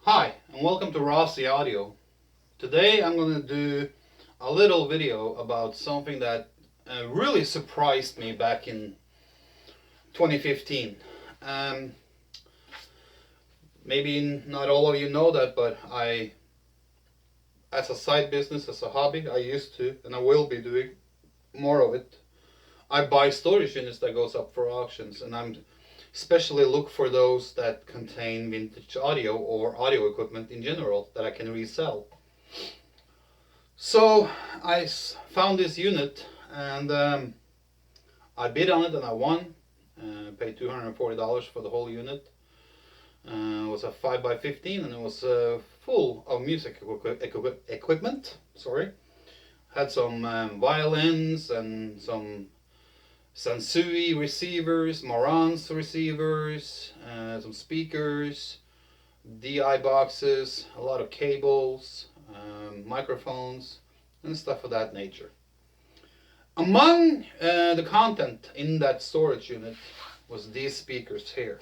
Hi, and welcome to Rossi Audio. Today I'm going to do a little video about something that really surprised me back in 2015. Um, Maybe not all of you know that, but as a side business, as a hobby, I used to, and I will be doing more of it. I buy storage units that goes up for auctions, and I'm especially look for those that contain vintage audio or audio equipment in general that I can resell. So I found this unit and I bid on it and I won. Paid $240 for the whole unit. It was a 5x15 and it was full of music equipment. Sorry, had some violins and some Sansui receivers, Marantz receivers, some speakers, DI boxes, a lot of cables, microphones, and stuff of that nature. Among the content in that storage unit was these speakers here.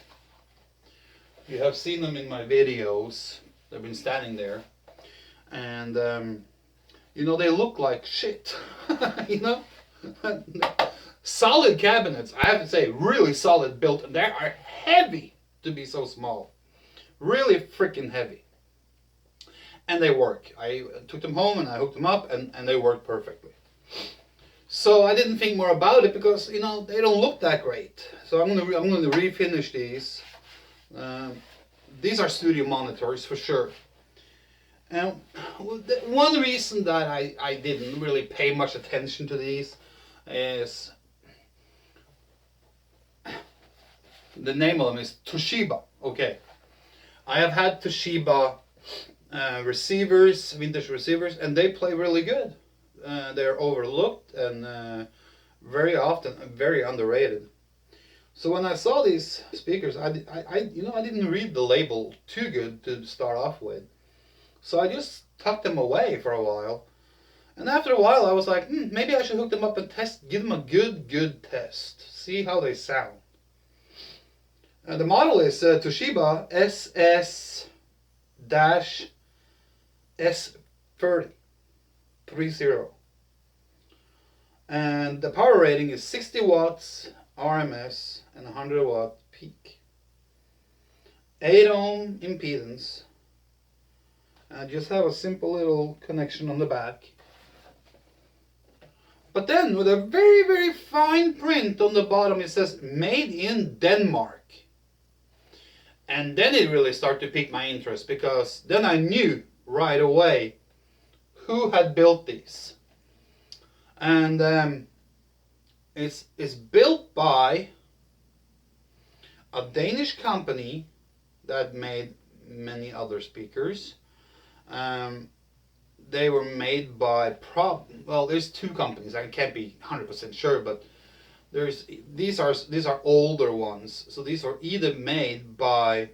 You have seen them in my videos. They've been standing there, and they look like shit. Solid cabinets, I have to say, really solid built, and they are heavy to be so small. Really freaking heavy. And they work. I took them home and I hooked them up, and they work perfectly. So I didn't think more about it because they don't look that great. So I'm gonna refinish these. These are studio monitors for sure. And one reason that I didn't really pay much attention to these is the name of them is Toshiba. Okay, I have had Toshiba receivers, vintage receivers, and they play really good. They're overlooked and very often very underrated. So when I saw these speakers, I didn't read the label too good to start off with. So I just tucked them away for a while. And after a while I was like, maybe I should hook them up and give them a good test. See how they sound. The model is Toshiba SS-S30. And the power rating is 60 watts RMS and 100 watt peak. 8 ohm impedance. I just have a simple little connection on the back. But then with a very fine print on the bottom, it says made in Denmark. And then it really started to pique my interest, because then I knew right away who had built these. And it's built by a Danish company that made many other speakers. They were made by there's two companies. I can't be 100% sure, but these are older ones. So these are either made by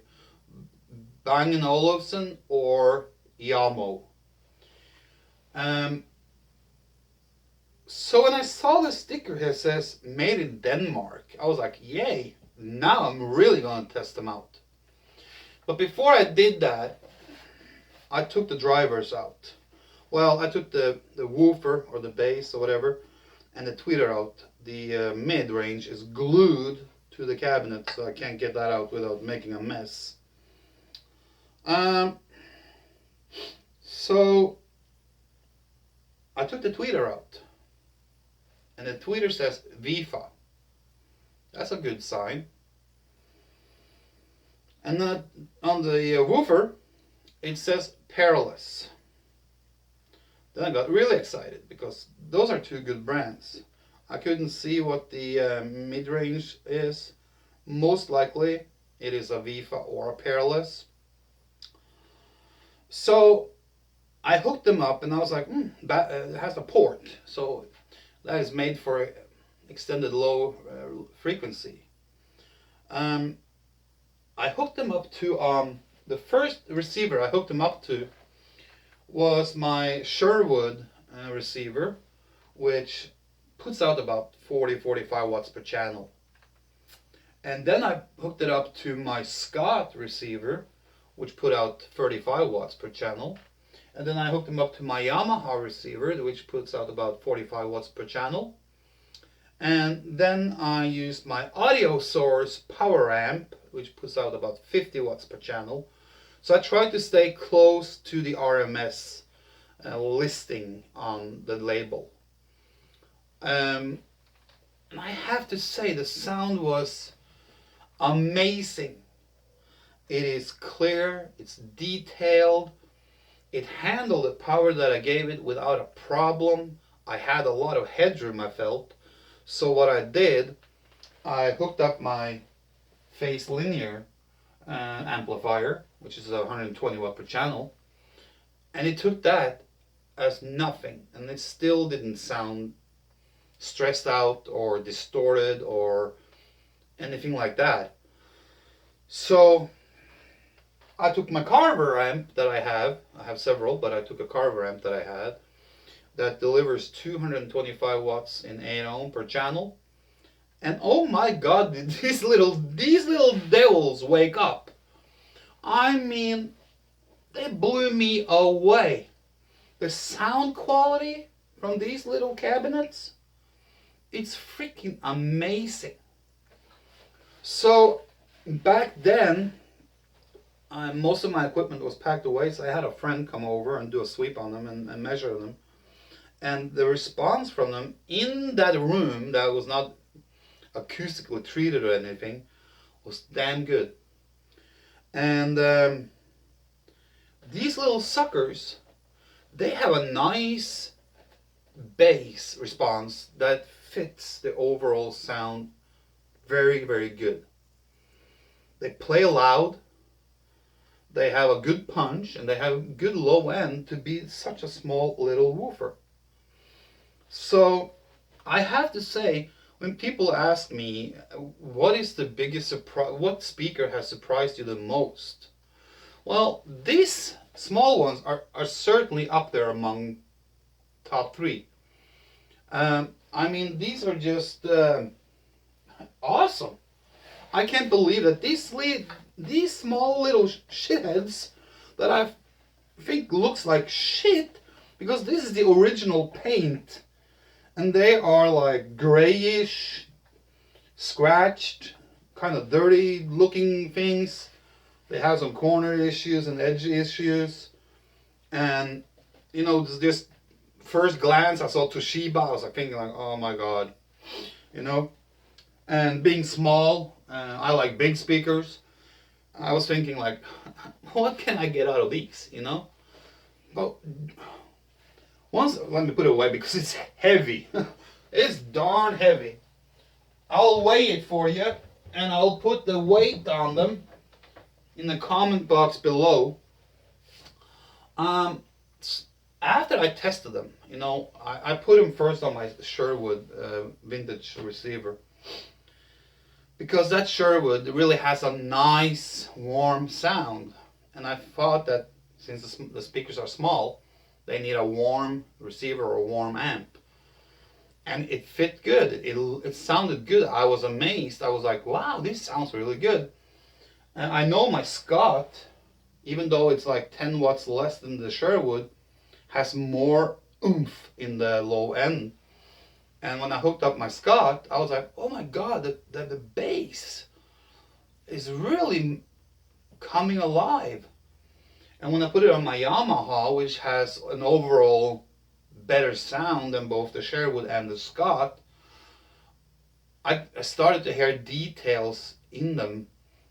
Bang & Olufsen or Yamaha. So when I saw the sticker here says made in Denmark, I was like, yay, now I'm really going to test them out. But before I did that, I took the drivers out. Well, I took the woofer or the bass or whatever, and the tweeter out. The mid-range is glued to the cabinet, so I can't get that out without making a mess. So I took the tweeter out, and the tweeter says Vifa. That's a good sign. And then on the woofer, it says Peerless. Then I got really excited because those are two good brands. I couldn't see what the mid-range is. Most likely it is a Vifa or a Peerless. So I hooked them up and I was like, it has a port. So that is made for extended low frequency. I hooked them up to the first receiver I hooked them up to was my Sherwood receiver, which puts out about 40-45 watts per channel. And then I hooked it up to my Scott receiver, which put out 35 watts per channel. And then I hooked them up to my Yamaha receiver, which puts out about 45 watts per channel. And then I used my audio source power amp, which puts out about 50 watts per channel. So I tried to stay close to the RMS listing on the label. And I have to say the sound was amazing. It is clear, it's detailed, it handled the power that I gave it without a problem. I had a lot of headroom, I felt. So what I did, I hooked up my phase linear amplifier, which is 120 watt per channel, and it took that as nothing, and it still didn't sound stressed out or distorted or anything like that. So I took my Carver amp that I have several, but I took a Carver amp that I had that delivers 225 watts in 8 ohm per channel. And oh my god, did these little devils wake up. I mean, they blew me away. The sound quality from these little cabinets, it's freaking amazing. So back then, most of my equipment was packed away, so I had a friend come over and do a sweep on them and measure them. And the response from them in that room that was not acoustically treated or anything was damn good. And these little suckers, they have a nice bass response that fits the overall sound very, very good. They play loud, they have a good punch, and they have a good low end to be such a small little woofer. So I have to say, when people ask me what is the biggest surprise, what speaker has surprised you the most? Well, these small ones are certainly up there among top 3. I mean, these are just awesome. I can't believe that these small little shitheads that I think looks like shit, because this is the original paint, and they are like grayish, scratched, kind of dirty looking things. They have some corner issues and edge issues, and you know, just first glance I saw Toshiba, I was like thinking like, oh my god, you know. And being small, I like big speakers. I was thinking like, what can I get out of these, you know? But once, let me put it away because it's heavy. It's darn heavy. I'll weigh it for you, and I'll put the weight on them in the comment box below. After I tested them, you know, I put them first on my Sherwood vintage receiver, because that Sherwood really has a nice warm sound, and I thought that since the speakers are small, they need a warm receiver or a warm amp, and it fit good. It sounded good. I was amazed. I was like, wow, this sounds really good. And I know my Scott, even though it's like 10 watts less than the Sherwood, has more oomph in the low end. And when I hooked up my Scott, I was like, oh my god, the bass is really coming alive. And when I put it on my Yamaha, which has an overall better sound than both the Sherwood and the Scott, I started to hear details in them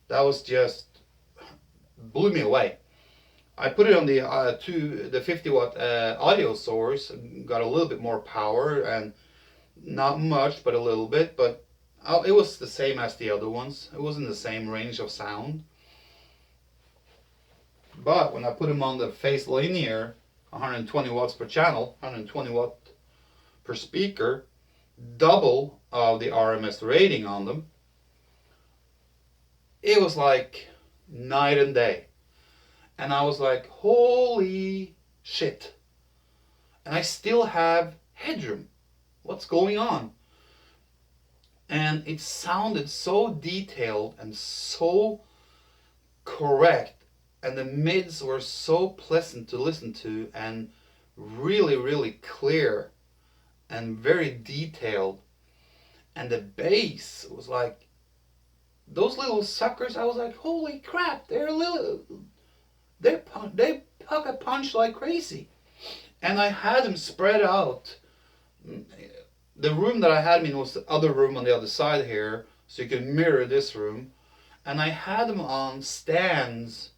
that was just blew me away. I put it on the 50 watt audio source, got a little bit more power, and not much, but a little bit, but it was the same as the other ones. It wasn't the same range of sound. But when I put them on the phase linear, 120 watts per channel, 120 watt per speaker, double of the RMS rating on them, it was like night and day. And I was like, holy shit. And I still have headroom. What's going on? And it sounded so detailed and so correct and the mids were so pleasant to listen to, and really, really clear and very detailed. And the bass was like, those little suckers, I was like, holy crap, they're little, they puck a punch like crazy. And I had them spread out. The room that I had them in was the other room on the other side here, so you can mirror this room. And I had them on stands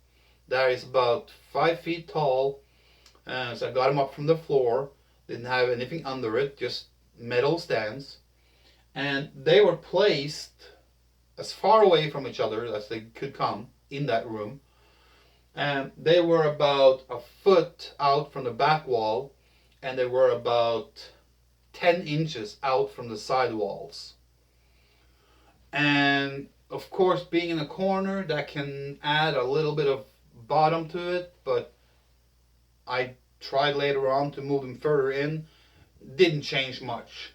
that is about 5 feet tall. So I got them up from the floor. Didn't have anything under it, just metal stands. And they were placed as far away from each other as they could come in that room. And they were about a foot out from the back wall, and they were about 10 inches out from the side walls. And of course, being in a corner, that can add a little bit of bottom to it, but I tried later on to move them further in. Didn't change much.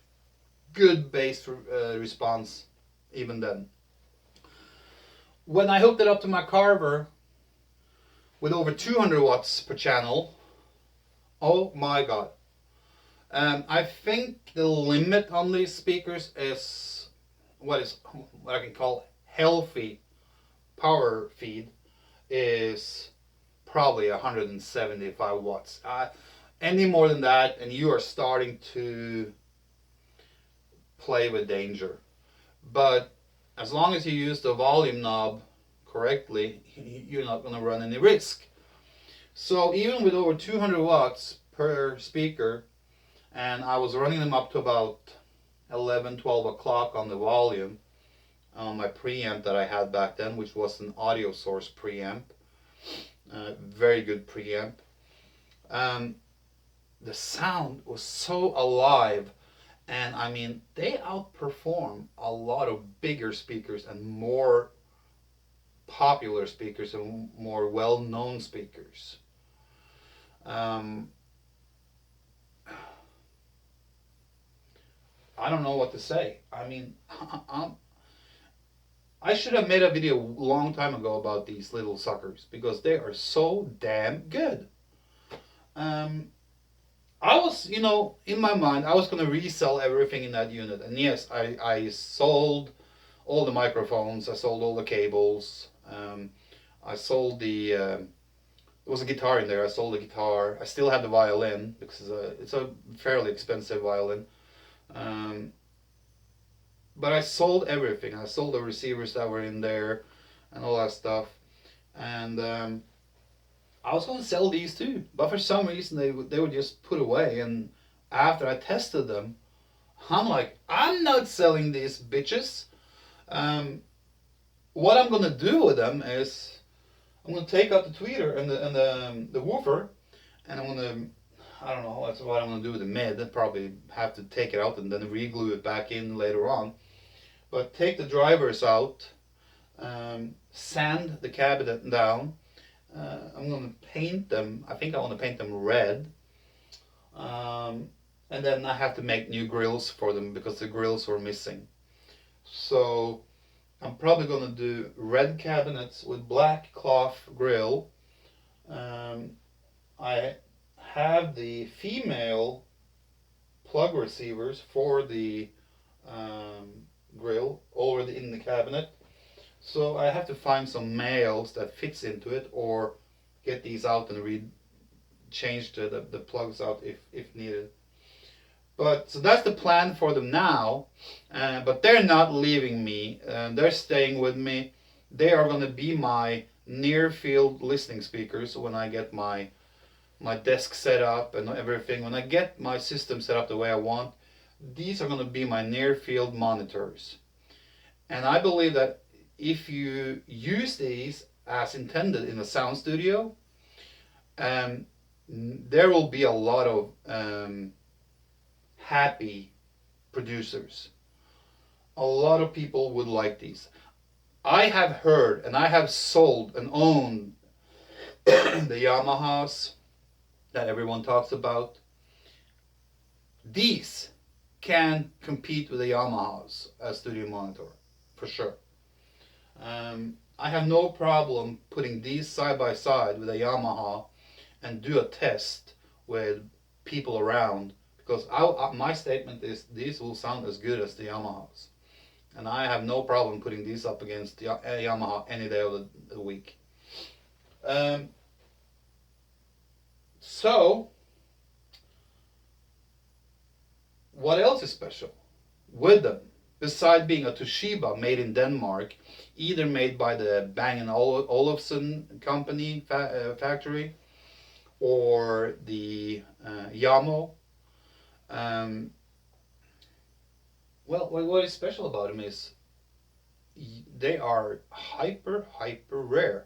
Good bass response even then. When I hooked it up to my Carver with over 200 watts per channel, oh my god. I think the limit on these speakers is what I can call healthy power feed is probably 175 watts. Any more than that and you are starting to play with danger. But as long as you use the volume knob correctly, you're not going to run any risk. So even with over 200 watts per speaker, and I was running them up to about 11, 12 o'clock on the volume on my preamp that I had back then, which was an audio source preamp. Very good preamp. The sound was so alive, and I mean, they outperform a lot of bigger speakers and more popular speakers and more well-known speakers. I don't know what to say. I mean, I should have made a video a long time ago about these little suckers because they are so damn good. I was, in my mind, I was going to resell everything in that unit. And yes, I sold all the microphones. I sold all the cables. I sold there was a guitar in there. I sold the guitar. I still had the violin because it's a fairly expensive violin. But I sold everything. I sold the receivers that were in there and all that stuff. And I was going to sell these too, but for some reason they were just put away. And after I tested them, I'm like, I'm not selling these bitches. What I'm going to do with them is I'm going to take out the tweeter and the woofer, and I'm going to, I don't know, that's what I'm going to do with the mid. I'd probably have to take it out and then re-glue it back in later on. But take the drivers out, sand the cabinet down. I'm going to paint them. I think I want to paint them red. And then I have to make new grills for them because the grills were missing. So I'm probably going to do red cabinets with black cloth grill. I have the female plug receivers for the grill already in the cabinet. So I have to find some males that fits into it, or get these out and change the plugs out if needed. But so that's the plan for them now. But they're not leaving me. They're staying with me. They are going to be my near field listening speakers when I get my desk set up and everything. When I get my system set up the way I want, these are going to be my near field monitors. And I believe that if you use these as intended in a sound studio, there will be a lot of happy producers. A lot of people would like these. I have heard and I have sold and owned the Yamahas that everyone talks about. These can compete with the Yamahas as studio monitor, for sure. I have no problem putting these side by side with a Yamaha and do a test with people around, because my statement is these will sound as good as the Yamahas, and I have no problem putting these up against the Yamaha any day of the week. So what else is special with them besides being a Toshiba made in Denmark, either made by the Bang & Olufsen company factory, or the Yamaha? Well, what is special about them is they are hyper rare.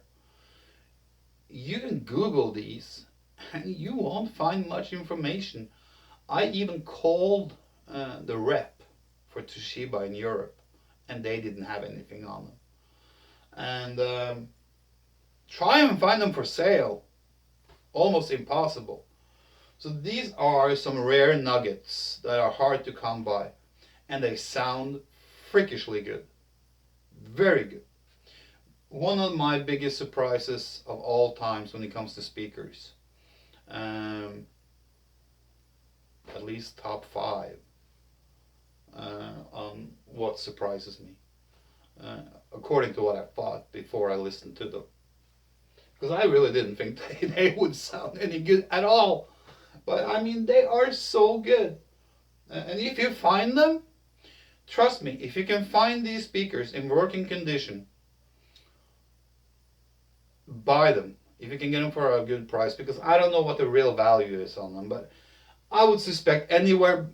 You can Google these and you won't find much information. I even called the rep for Toshiba in Europe, and they didn't have anything on them. And try and find them for sale, almost impossible. So these are some rare nuggets that are hard to come by, and they sound freakishly good. Very good. One of my biggest surprises of all times when it comes to speakers. At least top 5 on what surprises me, according to what I thought before I listened to them. Because I really didn't think they would sound any good at all. But I mean, they are so good. And if you find them, trust me, if you can find these speakers in working condition, buy them. If you can get them for a good price, because I don't know what the real value is on them, but I would suspect anywhere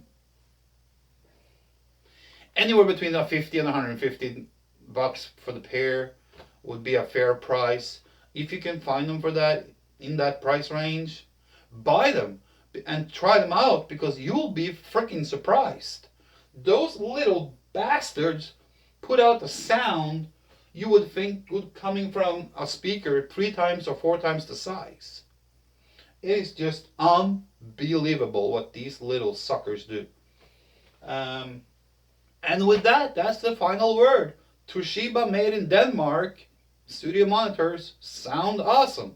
between 50 and 150 bucks for the pair would be a fair price. If you can find them for that, in that price range, buy them and try them out, because you'll be freaking surprised. Those little bastards put out the sound you would think would coming from a speaker 3 times or 4 times the size. It is just unbelievable what these little suckers do. And with that, that's the final word. Toshiba made in Denmark studio monitors sound awesome.